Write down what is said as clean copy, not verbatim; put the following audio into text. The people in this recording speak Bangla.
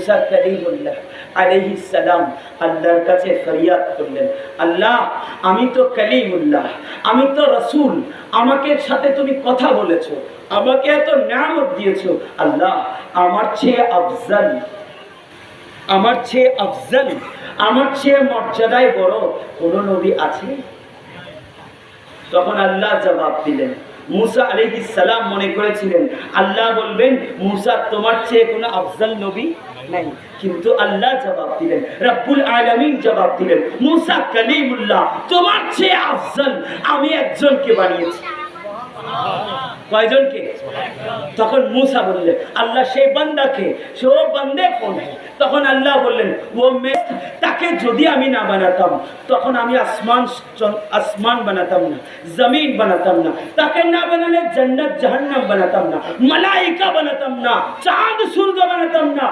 मूसा कलीमुल्लाह আলাইহিস সালাম আল্লাহর কাছে ফরিয়াদ করলেন, আল্লাহ আমি তো কলিমুল্লাহ, আমি তো রাসূল, আমাকে সাথে তুমি কথা বলেছো, আমাকে এত নিয়ামত দিয়েছো, আল্লাহ আমার চেয়ে আফজল, আমার চেয়ে আফজল, আমার চেয়ে মর্যাদায় বড় কোন নবী আছে? তখন আল্লাহ জবাব দিলেন। मूसा আলাইহিস সালাম মনে করেছিলেন আল্লাহ বলবেন मूसा তোমার চেয়ে কোনো আফজল নবী নাই, কিন্তু আল্লাহ জবাব দিলেন, রব্বুল আলামিন জবাব দিলেন, मूसा কলিমুল্লাহ তোমার চেয়ে আফজল আমি একজনকে বানিয়েছি। কয়জনকে? তখন मूसा বললেন আল্লাহ সেই বান্দাকে, সে ও বান্দে কোন? তখন আল্লাহ বললেন ও তাকে যদি আমি না বানাতাম তখন আমি আসমান বানাতাম না, জমিন বানাতাম না, তাকে না বানালে জান্নাত জাহান্নাম বানাতাম না, মালাইকা বানাতাম না, চাঁদ সূর্য বানাতাম না।